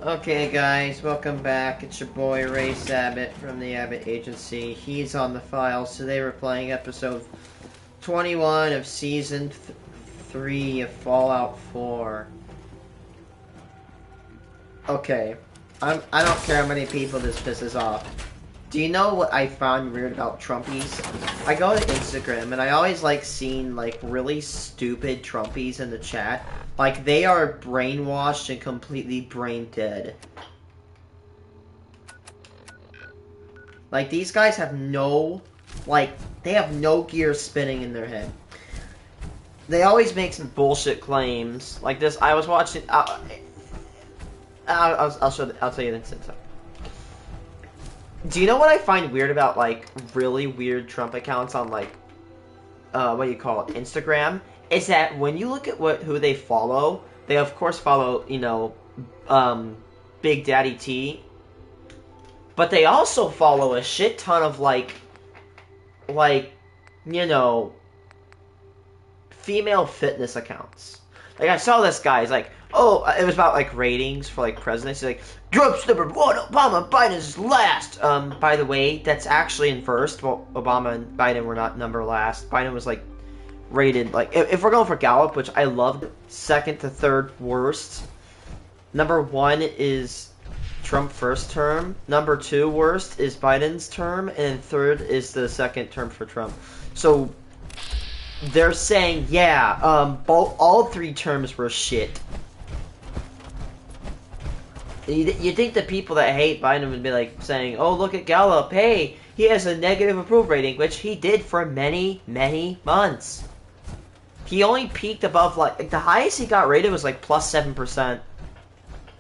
Okay guys, welcome back. It's your boy Ray Sabat from the Abbott Agency. He's on the files. Today we're playing episode 21 of season 3 of Fallout 4. Okay, I don't care how many people this pisses off. Do you know what I found weird about Trumpies? I go to Instagram and I always like seeing like really stupid Trumpies in the chat. Like they are brainwashed and completely brain dead. Like these guys have no, they have no gears spinning in their head. They always make some bullshit claims. Like this, I was watching. I'll tell you this. Do you know what I find weird about, like, really weird Trump accounts on, like, what do you call it, Instagram? Is that when you look at who they follow, they of course follow, you know, Big Daddy T. But they also follow a shit ton of, like, you know, female fitness accounts. Like, I saw this guy, he's like, oh, it was about, like, ratings for, like, presidents. He's like, Trump's number one, Obama, Biden's last. By the way, that's actually in first. Well, Obama and Biden were not number last. Biden was, like, rated, like, if we're going for Gallup, which I loved, second to third worst. Number one is Trump first term. Number two worst is Biden's term. And third is the second term for Trump. So they're saying, yeah, all three terms were shit. You think the people that hate Biden would be like saying, oh, look at Gallup, hey, he has a negative approval rating, which he did for many, many months. He only peaked above, like, the highest he got rated was like plus 7%.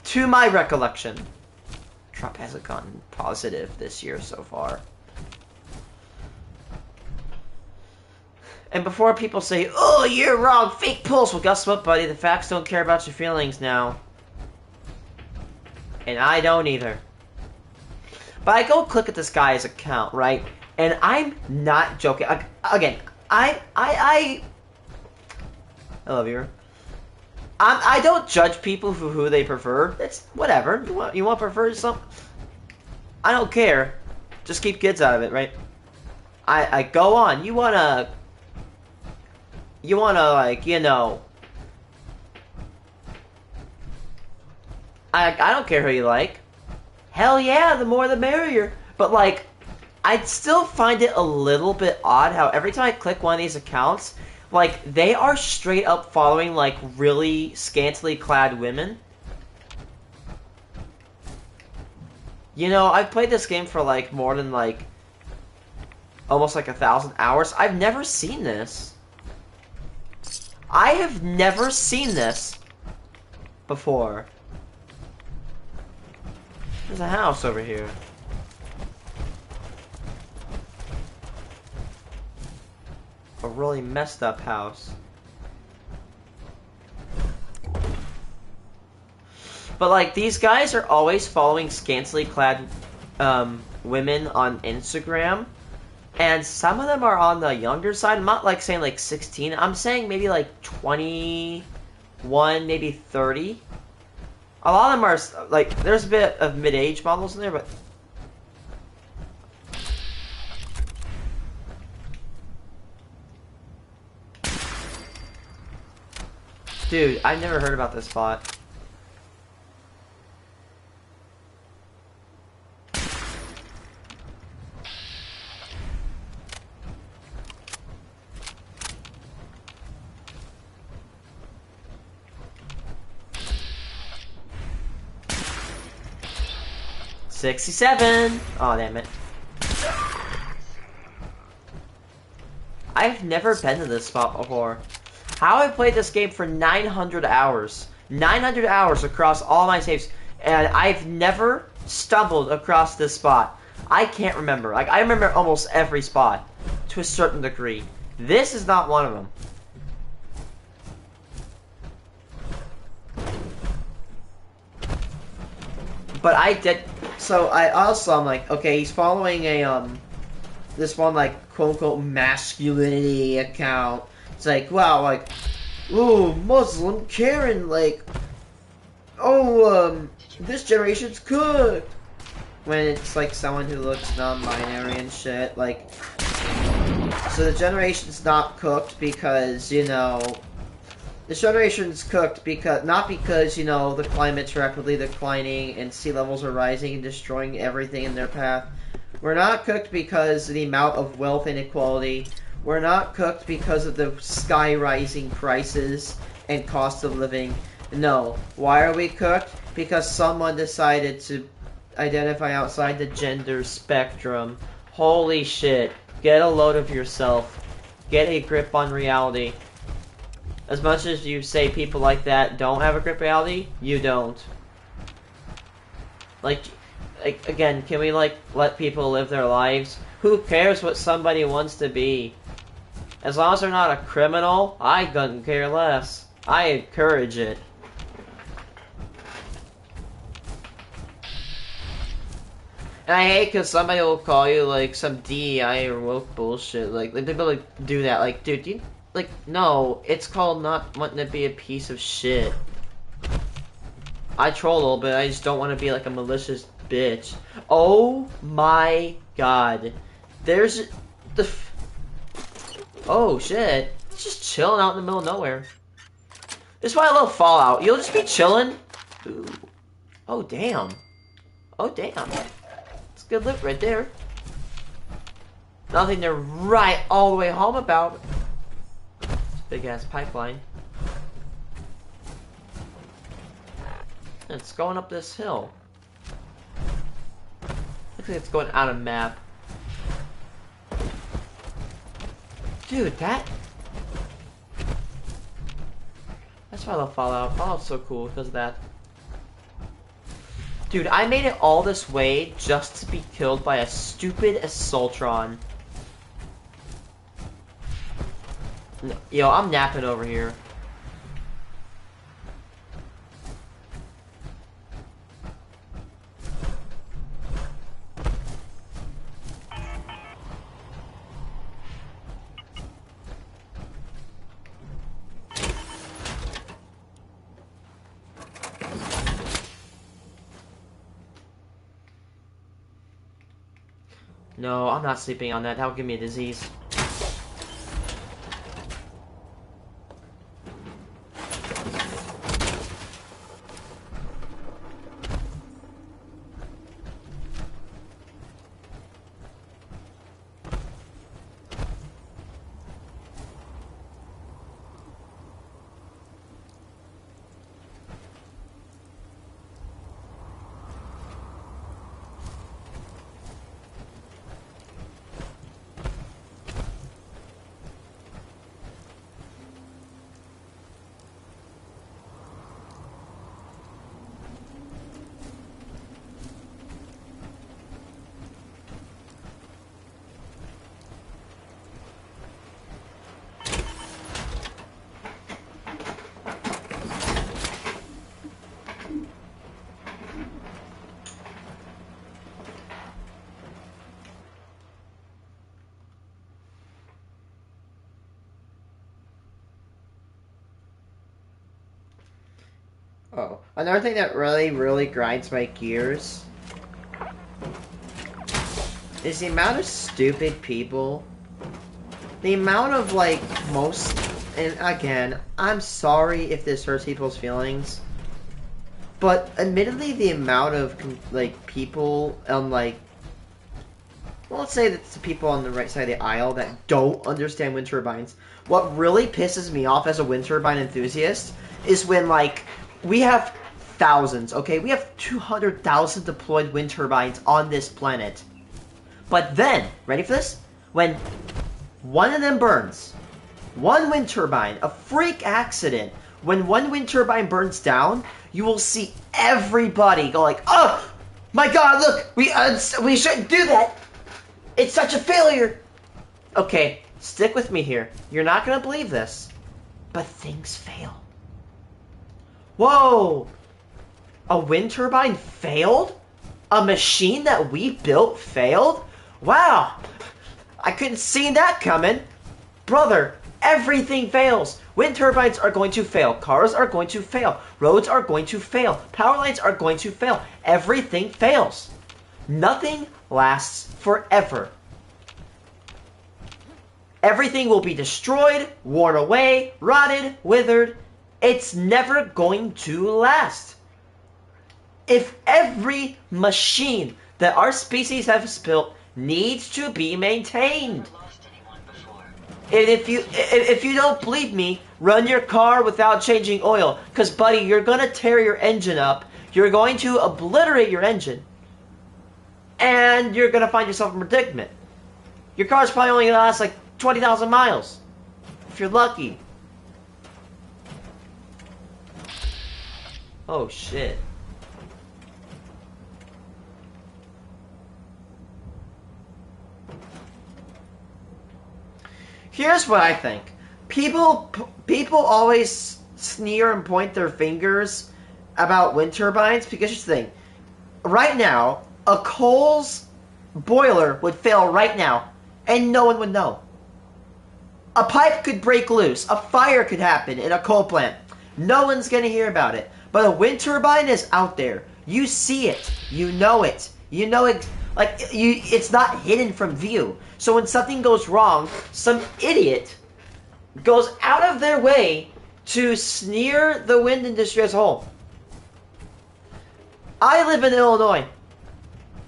To my recollection. Trump hasn't gotten positive this year so far. And before people say, oh, you're wrong, fake polls. Well, guess what, buddy? The facts don't care about your feelings now. And I don't either. But I go click at this guy's account, right? And I'm not joking. Again, I love you. I don't judge people for who they prefer. It's whatever. You want to prefer something? I don't care. Just keep kids out of it, right? I go on. You wanna like, you know, I don't care who you like. Hell yeah, the more the merrier. But, like, I'd still find it a little bit odd how every time I click one of these accounts, like, they are straight up following, like, really scantily clad women. You know, I've played this game for, like, more than, like, almost, like, 1,000 hours. I've never seen this. I have never seen this before. There's a house over here. A really messed up house. But like, these guys are always following scantily clad women on Instagram. And some of them are on the younger side. I'm not like saying like 16. I'm saying maybe like 21, maybe 30. A lot of them are, like, there's a bit of mid-age models in there, but... Dude, I've never heard about this spot. $67. Oh, damn it. I've never been to this spot before. How have I played this game for 900 hours? 900 hours across all my saves, and I've never stumbled across this spot. I can't remember. Like, I remember almost every spot to a certain degree. This is not one of them. But I did... So, I'm like, okay, he's following a, this one, like, quote-unquote masculinity account. It's like, wow, like, ooh, Muslim Karen, like, oh, This generation's cooked! When it's like someone who looks non-binary and shit, like... So the generation's not cooked because, you know... The generation's cooked because, not because, you know, the climate's rapidly declining and sea levels are rising and destroying everything in their path. We're not cooked because of the amount of wealth inequality. We're not cooked because of the sky rising prices and cost of living. No. Why are we cooked? Because someone decided to identify outside the gender spectrum. Holy shit. Get a load of yourself. Get a grip on reality. As much as you say people like that don't have a grip on reality, you don't. Like, again, can we, like, let people live their lives? Who cares what somebody wants to be? As long as they're not a criminal, I couldn't care less. I encourage it. And I hate because somebody will call you, like, some DEI or woke bullshit. Like people, like, do that. Like, dude, you... Like, no, it's called not wanting to be a piece of shit. I troll a little bit, I just don't want to be like a malicious bitch. Oh my god. There's the... Oh shit. It's just chilling out in the middle of nowhere. This is why I love Fallout. You'll just be chilling. Ooh. Oh damn. Oh damn. It's good loot right there. Nothing to write all the way home about. Big ass pipeline. It's going up this hill. Looks like it's going out of map. Dude, that's why I love Fallout. Fallout's so cool because of that. Dude, I made it all this way just to be killed by a stupid Assaultron. No, yo, I'm napping over here. No, I'm not sleeping on that. That would give me a disease. Oh, another thing that really grinds my gears is the amount of stupid people. The amount of, like, most... And again, I'm sorry if this hurts people's feelings. But, admittedly, the amount of, like, people on, like... Well, let's say that's the people on the right side of the aisle that don't understand wind turbines. What really pisses me off as a wind turbine enthusiast is when, like... We have thousands, okay? We have 200,000 deployed wind turbines on this planet. But then, ready for this? When one of them burns, one wind turbine, a freak accident, when one wind turbine burns down, you will see everybody go like, oh, my god, look, we shouldn't do that. It's such a failure. Okay, stick with me here. You're not going to believe this, but things fail. Whoa! A wind turbine failed? A machine that we built failed? Wow! I couldn't see that coming. Brother, everything fails. Wind turbines are going to fail. Cars are going to fail. Roads are going to fail. Power lines are going to fail. Everything fails. Nothing lasts forever. Everything will be destroyed, worn away, rotted, withered. It's never going to last. If every machine that our species has built needs to be maintained. And if you don't believe me, run your car without changing oil. Because, buddy, you're going to tear your engine up. You're going to obliterate your engine. And you're going to find yourself in a predicament. Your car's probably only going to last like 20,000 miles. If you're lucky. Oh, shit. Here's what I think. People always sneer and point their fingers about wind turbines because here's the thing. Right now, a coal's boiler would fail right now, and no one would know. A pipe could break loose. A fire could happen in a coal plant. No one's going to hear about it. But a wind turbine is out there. You see it. You know it. You know it. It's not hidden from view. So when something goes wrong, some idiot goes out of their way to sneer the wind industry as a whole. I live in Illinois.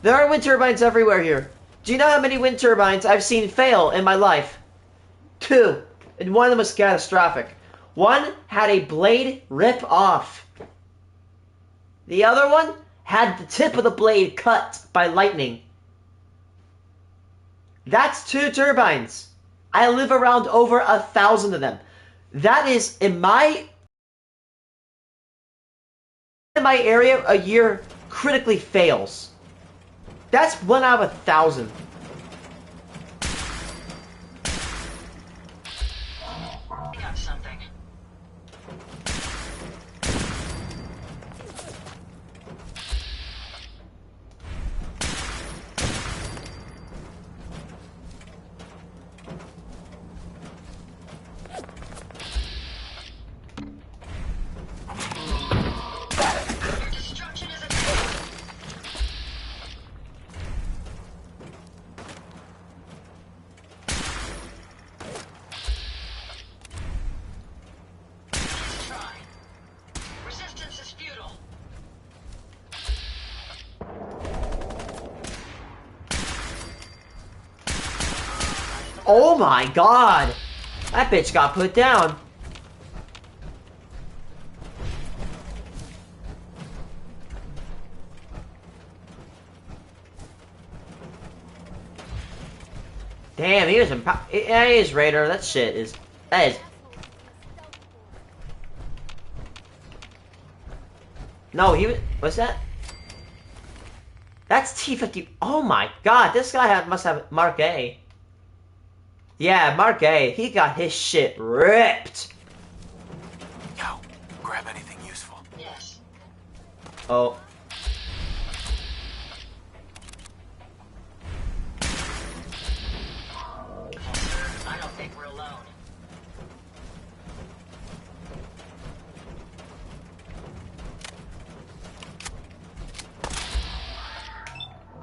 There are wind turbines everywhere here. Do you know how many wind turbines I've seen fail in my life? 2. And one of them was catastrophic. One had a blade rip off. The other one had the tip of the blade cut by lightning. That's 2 turbines. I live around over 1,000 of them. That is, in my area, a year critically fails. That's 1 out of 1,000. I got something. Oh my god! That bitch got put down. Damn, he was yeah, he is Raider. That shit is... That is... No, he was... What's that? That's T-50... Oh my god, this guy must have Mark A. Yeah, Mark A. He got his shit ripped. Yo, grab anything useful. Yes. Oh. I don't think we're alone.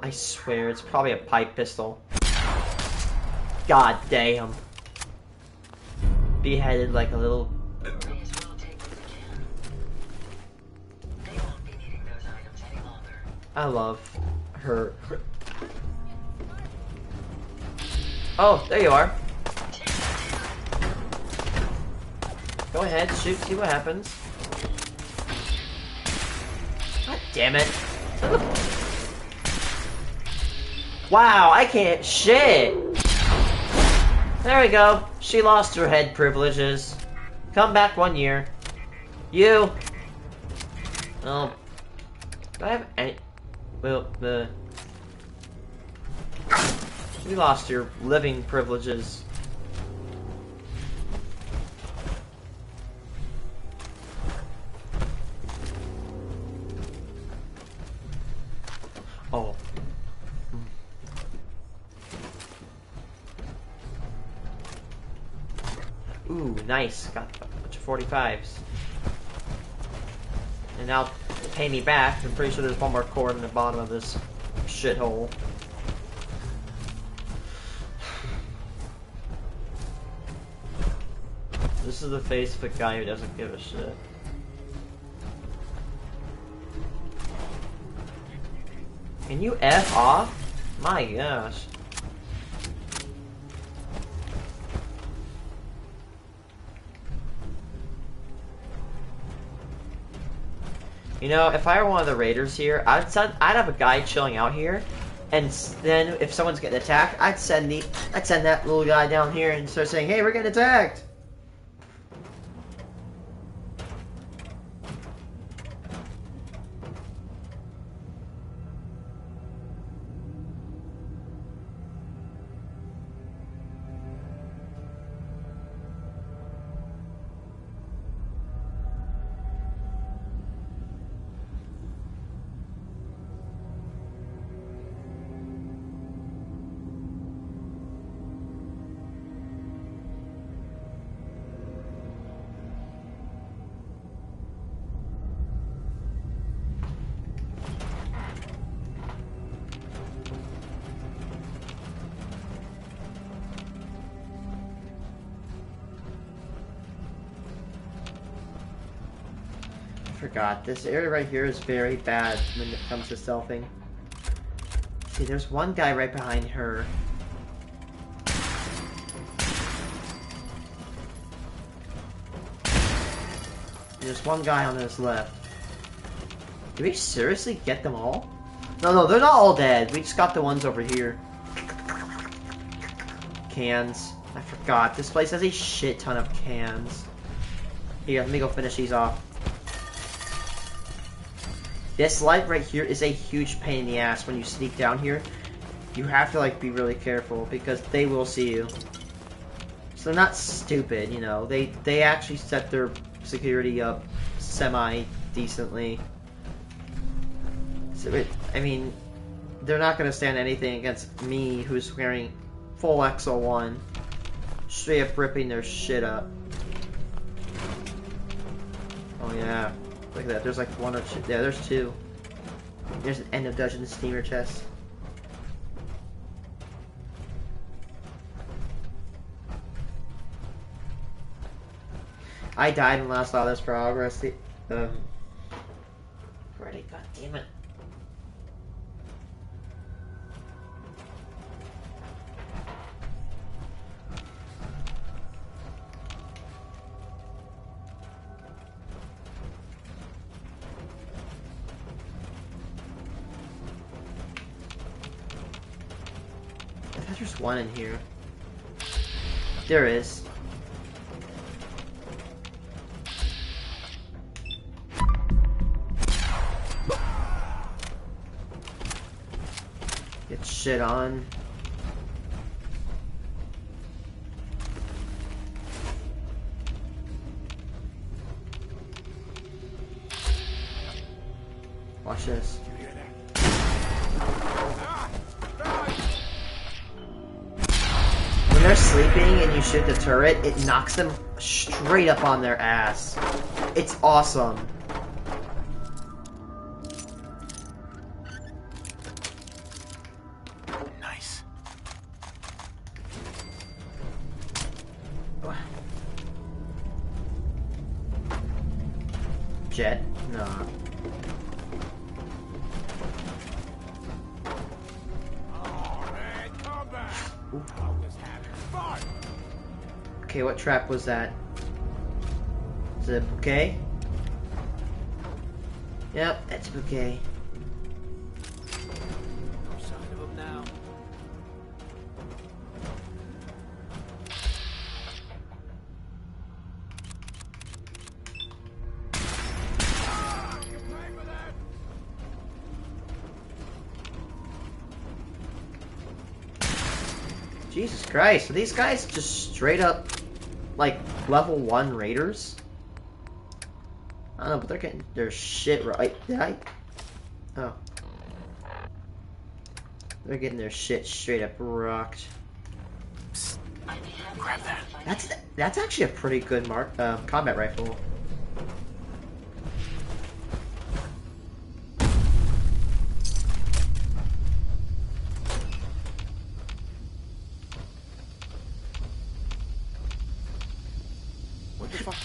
I swear, it's probably a pipe pistol. God damn. Beheaded like a little... May as well take what we can. They won't be needing those items any longer. I love her. Oh, there you are. Go ahead, shoot, see what happens. God damn it. Wow, I can't... Shit! There we go. She lost her head privileges. Come back 1 year. You! Oh. Do I have any... Well, the... You lost your living privileges. Oh. Ooh, nice. Got a bunch of 45s. And now pay me back. I'm pretty sure there's one more cord in the bottom of this shithole. This is the face of a guy who doesn't give a shit. Can you F off? My gosh. You know, if I were one of the raiders here, I'd have a guy chilling out here, and then if someone's getting attacked, I'd send that little guy down here and start saying, "Hey, we're getting attacked." Forgot. This area right here is very bad when it comes to stealthing. See, there's one guy right behind her. There's one guy on his left. Did we seriously get them all? No, they're not all dead. We just got the ones over here. Cans. I forgot. This place has a shit ton of cans. Here, let me go finish these off. This light right here is a huge pain in the ass when you sneak down here. You have to like be really careful because they will see you. So they're not stupid, you know. They actually set their security up semi-decently. So I mean, they're not going to stand anything against me who's wearing full XL1. Straight up ripping their shit up. Oh yeah. Look at that, there's like one or two. Yeah, there's two. There's an end of dungeon steamer chest. I died and lost all this progress. Ready, god damn it. There's one in here. There is. Get shit on. Watch this. When they're sleeping and you shoot the turret, it knocks them straight up on their ass. It's awesome. Nice. Jet? No. Okay, what trap was that? Is it a bouquet? Yep, that's a bouquet. No sign of him now. Jesus Christ, are these guys just straight up, like, level 1 raiders? I don't know, but they're getting their shit right. Did I? Oh. They're getting their shit straight up rocked. Psst. Grab that. That's the... That's actually a pretty good combat rifle. What the fuck?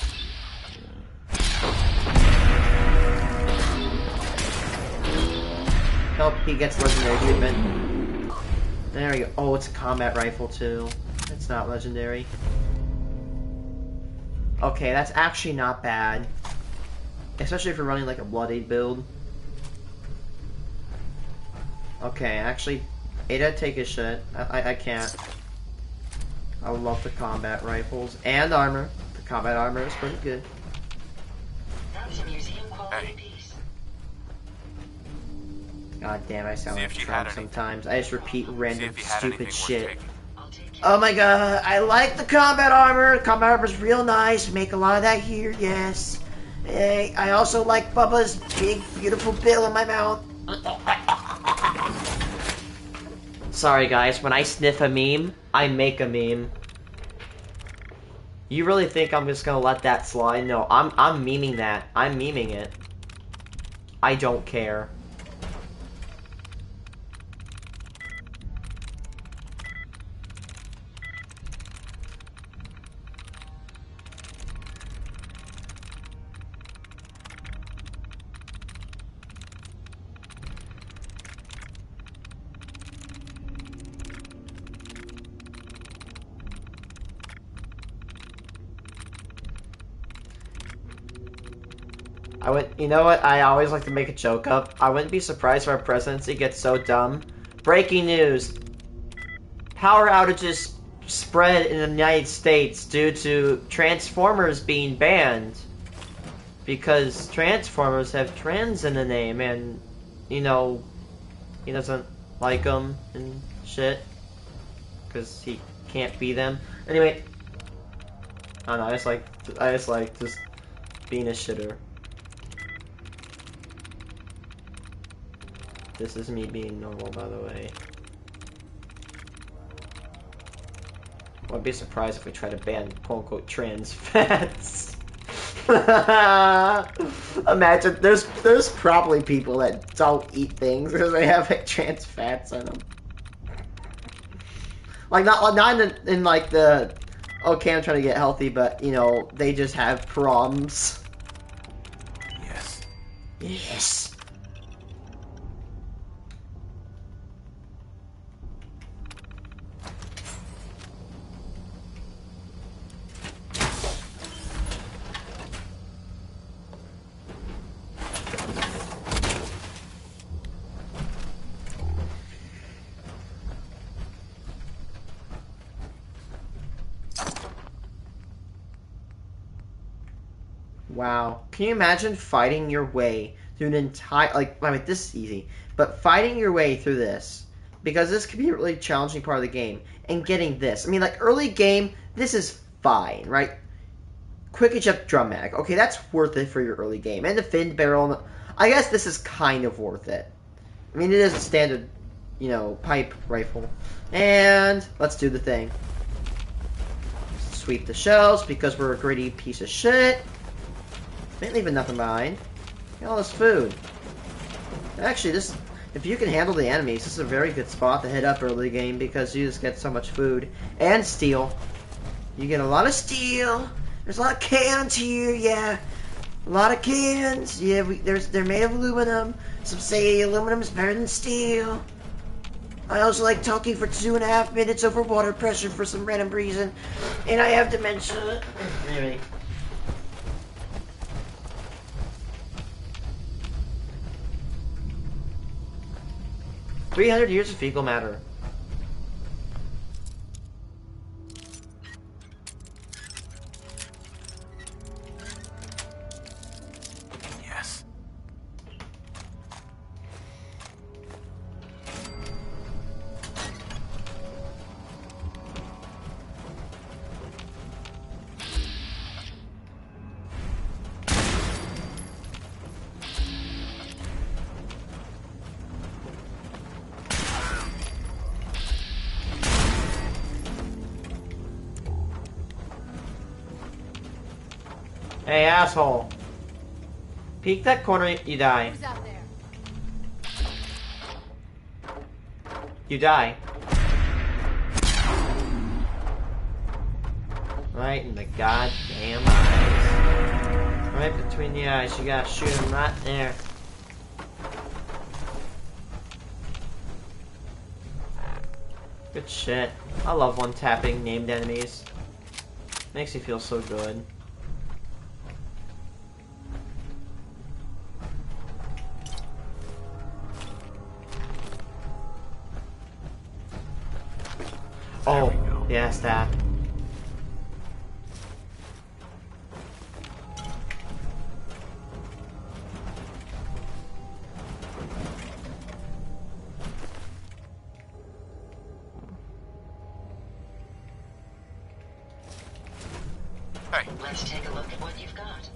Nope, he gets legendary treatment. There we go. Oh, it's a combat rifle too. It's not legendary. Okay, that's actually not bad. Especially if you're running like a bloodied build. Okay, actually, Ada, take his shit. I can't. I love the combat rifles and armor. The combat armor is pretty good. That's a museum quality Hey. piece. God damn, I sound See like if you Trump had anything. sometimes. I just repeat See random if you had stupid anything shit. worth taking. I'll take care. Oh my god, I like the combat armor. Combat armor's real nice. We make a lot of that here, yes. Hey, I also like Bubba's big, beautiful bill in my mouth. Sorry guys, when I sniff a meme, I make a meme. You really think I'm just gonna let that slide? No, I'm memeing that. I'm memeing it. I don't care. You know what? I always like to make a joke up. I wouldn't be surprised if our presidency gets so dumb. Breaking news. Power outages spread in the United States due to Transformers being banned. Because Transformers have trans in the name and, you know, he doesn't like them and shit. Because he can't be them. Anyway. I don't know, I just like just being a shitter. This is me being normal, by the way. I wouldn't be surprised if we try to ban quote-unquote trans fats. Imagine, there's probably people that don't eat things because they have like trans fats in them. Like not in like the okay, I'm trying to get healthy, but you know they just have problems. Yes. Yes. Wow. Can you imagine fighting your way through an entire, like, I mean, this is easy, but fighting your way through this, because this could be a really challenging part of the game, and getting this. I mean, like, early game, this is fine, right? Quick eject drum mag. Okay, that's worth it for your early game. And the fin barrel, I guess this is kind of worth it. I mean, it is a standard, you know, pipe rifle. And let's do the thing. Sweep the shelves, because we're a gritty piece of shit. Ain't leaving nothing behind. Look at all this food. Actually, this, if you can handle the enemies, this is a very good spot to hit up early game because you just get so much food. And steel. You get a lot of steel. There's a lot of cans here, yeah. A lot of cans. Yeah, they're made of aluminum. Some say aluminum is better than steel. I also like talking for 2.5 minutes over water pressure for some random reason. And I have dementia. Anyway. 300 years of fecal matter. Yes. Hey, asshole. Peek that corner, you die. Who's out there? You die. Right in the goddamn eyes. Right between the eyes. You gotta shoot him right there. Good shit. I love one-tapping named enemies. Makes me feel so good. Oh, yes, that. Hey, Let's take a look at what you've got.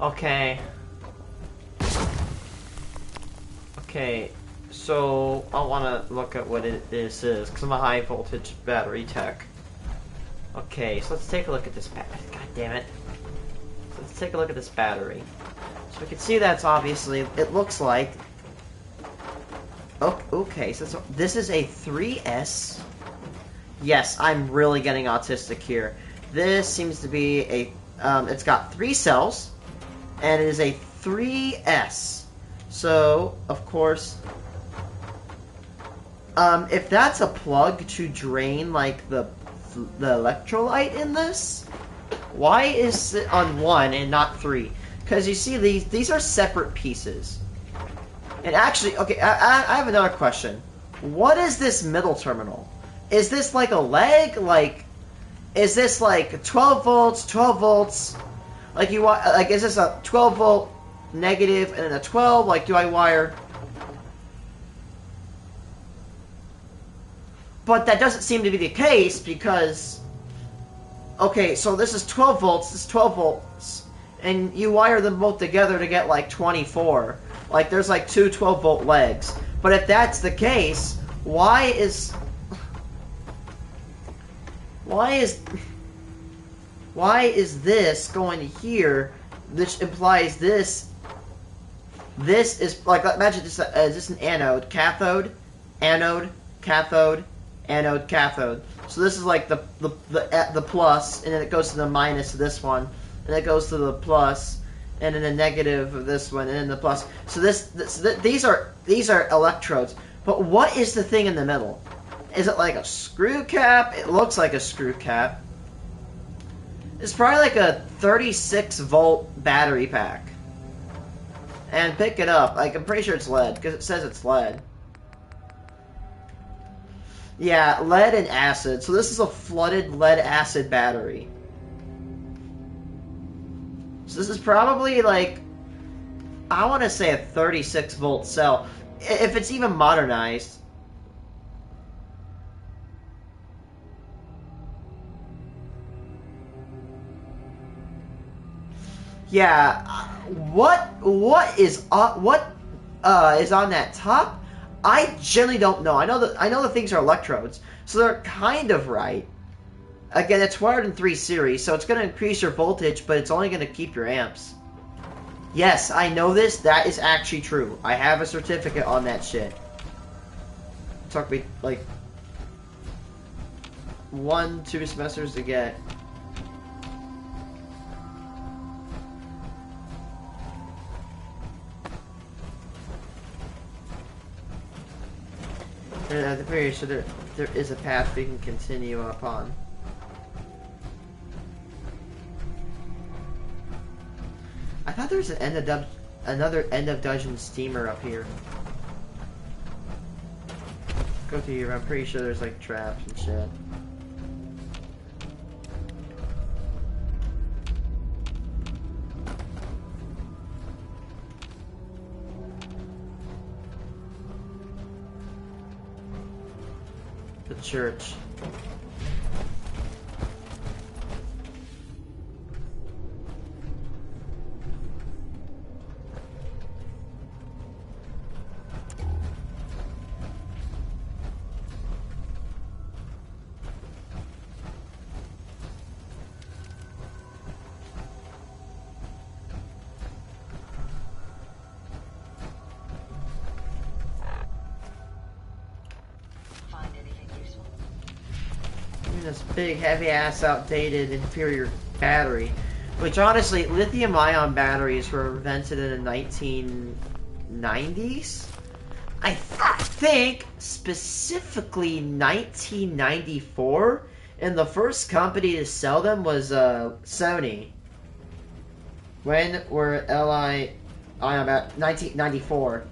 Okay. Okay, so I want to look at what this is, because I'm a high voltage battery tech. Okay, so let's take a look at this battery. God damn it. So let's take a look at this battery. So we can see that's obviously, it looks like... Okay, so this is a 3S. Yes, I'm really getting autistic here. This seems to be a, it's got 3 cells, and it is a 3S. So, of course, if that's a plug to drain, like, the electrolyte in this, why is it on 1 and not 3? Because you see, these are separate pieces. And actually, okay, I have another question. What is this middle terminal? Is this like a leg? Like, is this like 12 volts, 12 volts? Like, is this a 12 volt negative and then a 12? Like, do I wire? But that doesn't seem to be the case because, okay, so this is 12 volts, this is 12 volts, and you wire them both together to get like 24. Like, there's like 2 12 volt legs. But if that's the case, why is this going to here, which implies this is, like, imagine this, is this an anode, cathode, anode, cathode, anode, cathode. So this is like the plus, and then it goes to the minus of this one, and it goes to the plus, and then the negative of this one, and then the plus. So these are electrodes. But what is the thing in the middle? Is it like a screw cap? It looks like a screw cap. It's probably like a 36 volt battery pack. And pick it up. Like, I'm pretty sure it's lead, because it says it's lead. Yeah, lead and acid. So this is a flooded lead acid battery. So this is probably like, I want to say a 36 volt cell. If it's even modernized. Yeah, what is on that top? I generally don't know. I know the things are electrodes, so they're kind of right. Again, it's wired in 3 series, so it's going to increase your voltage, but it's only going to keep your amps. Yes, I know this. That is actually true. I have a certificate on that shit. It took me like 1-2 semesters to get. At the very so there is a path we can continue upon. I thought there was an another end of dungeon steamer up here. Go through here. I'm pretty sure there's like traps and shit. The church. Find anything useful? This big, heavy-ass, outdated, inferior battery. Which, honestly, lithium-ion batteries were invented in the 1990s? I think, specifically 1994? And the first company to sell them was, Sony. When were Li-ion batteries? 1994.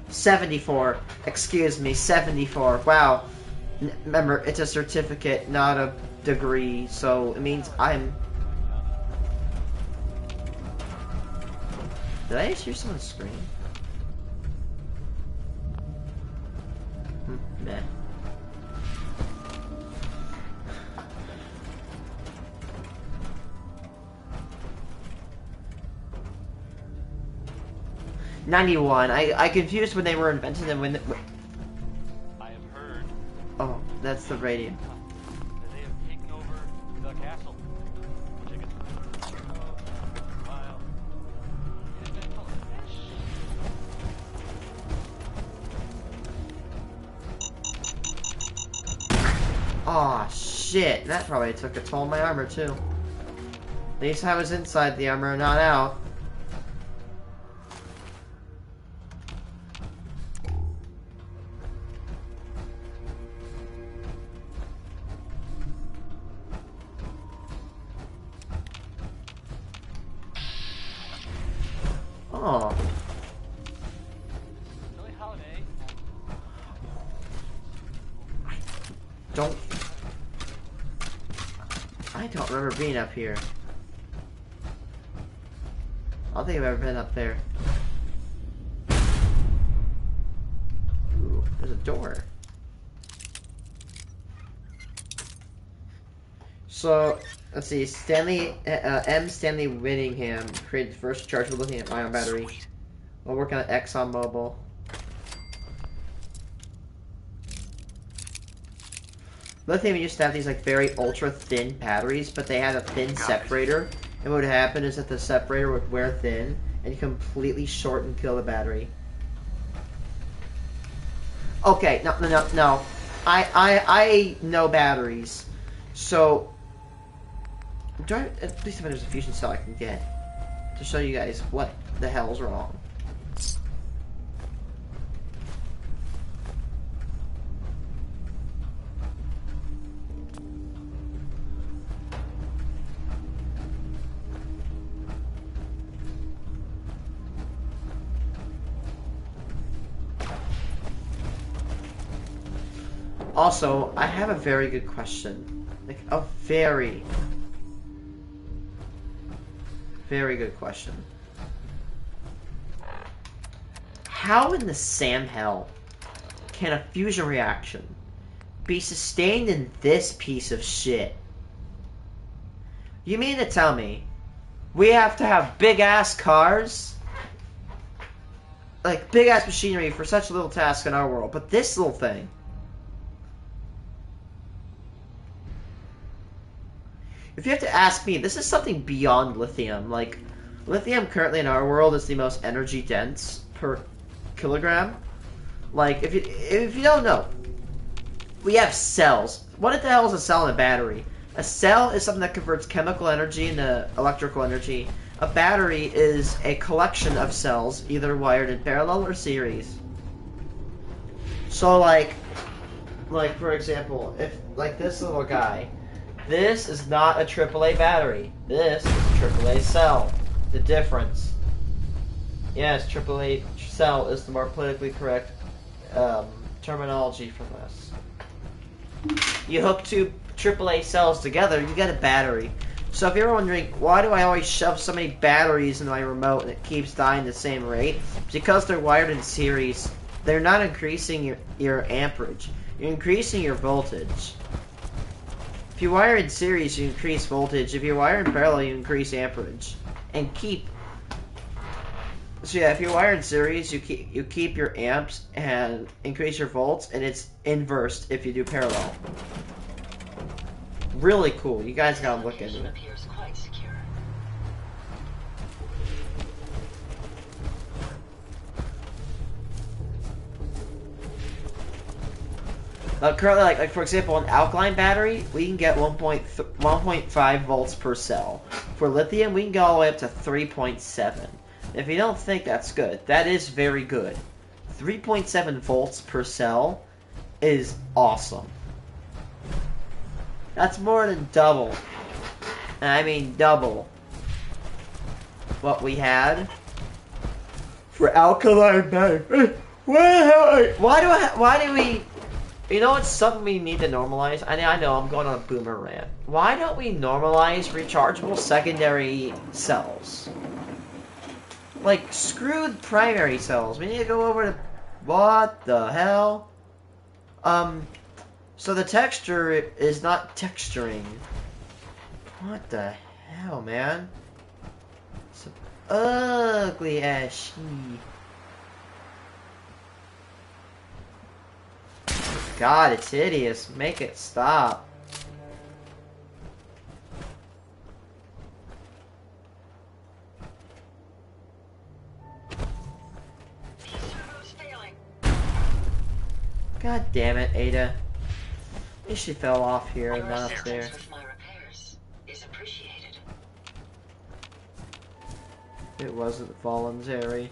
74. Excuse me, 74. Wow. Remember, it's a certificate, not a degree, so it means I'm... Did I just hear someone scream? Meh. '91. I confused when they were invented and when. I have heard Oh, that's the radio. that they have taken over the castle. Chicken. Wow. It has been full of fish. Aw, shit. That probably took a toll on my armor, too. At least I was inside the armor, not out. Oh. Billie Holiday. I don't remember being up here. I don't think I've ever been up there. Ooh, there's a door. So, let's see. Stanley Whittingham created the first chargeable lithium-ion battery while working on ExxonMobil. Lithium used to have these like very ultra thin batteries, but they had a thin separator. And what would happen is that the separator would wear thin and completely short and kill the battery. Okay, no. I know batteries, so at least if there's a fusion cell I can get to show you guys what the hell's wrong. Also, I have a very good question. Like, a very, very good question. How in the Sam hell can a fusion reaction be sustained in this piece of shit? You mean to tell me we have to have big-ass cars? Like, big-ass machinery for such a little task in our world, but this little thing... If you have to ask me, this is something beyond lithium. Like, lithium currently in our world is the most energy dense per kilogram. Like, if you don't know, we have cells. What the hell is a cell in a battery? A cell is something that converts chemical energy into electrical energy. A battery is a collection of cells, either wired in parallel or series. So, like for example, if like this little guy. This is not a AAA battery. This is a AAA cell. The difference. Yes, AAA cell is the more politically correct terminology for this. You hook two AAA cells together, you get a battery. So if you're wondering, why do I always shove so many batteries in my remote and it keeps dying the same rate? It's because they're wired in series. They're not increasing your amperage. you're increasing your voltage. If you wire in series, you increase voltage. If you wire in parallel, you increase amperage. And keep. So yeah, if you wire in series, you keep your amps and increase your volts, and it's inversed if you do parallel. Really cool. You guys gotta look into it. Appears quite secure. Currently, like for example, an alkaline battery, we can get 1.5 volts per cell. For lithium, we can go all the way up to 3.7. If you don't think that's good, that is very good. 3.7 volts per cell is awesome. That's more than double. And I mean double what we had for alkaline battery. Why do we? You know, it's something we need to normalize. I know I'm going on a boomer rant. Why don't we normalize rechargeable secondary cells? Like, screw the primary cells. We need to go over to... What the hell? So the texture is not texturing. What the hell, man? It's ugly as shit. God, it's hideous. Make it stop. These servos failing. God damn it, Ada. At least she fell off here and Your not up there. assistance with my repairs is appreciated. It wasn't voluntary.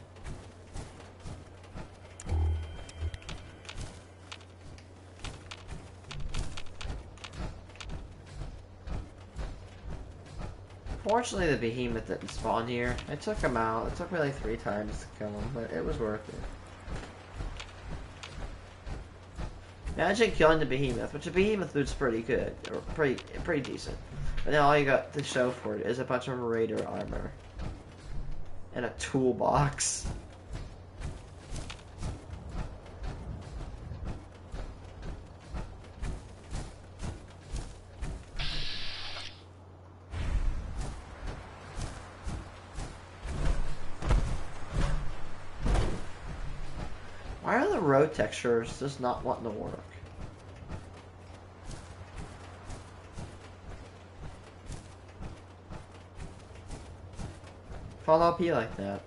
Fortunately, the behemoth didn't spawn here. I took him out. It took me like 3 times to kill him, but it was worth it. Imagine killing the behemoth, which the behemoth looks pretty good, or pretty decent. But now all you got to show for it is a bunch of raider armor and a toolbox. Why are the road textures just not wanting to work? Follow up like that.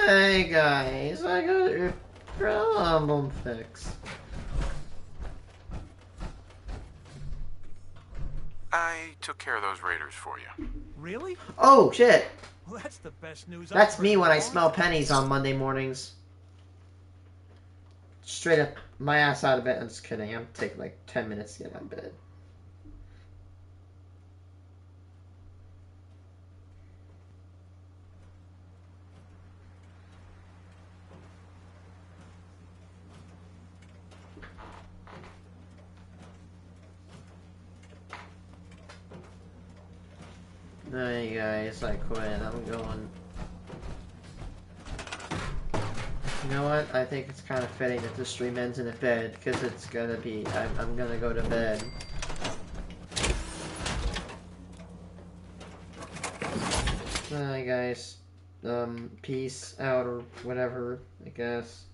Hey guys, I got your problem fixed. I took care of those raiders for you. Really? Oh shit! Well, that's the best news. That's I've me heard when in a I long smell time. pennies on Monday mornings. Straight up my ass out of bed. I'm just kidding. I'm taking like 10 minutes to get out of bed. Hey guys, I quit. I'm going. You know what? I think it's kind of fitting that the stream ends in a bed, because it's gonna be. I'm gonna go to bed. Hi guys. Peace out or whatever, I guess.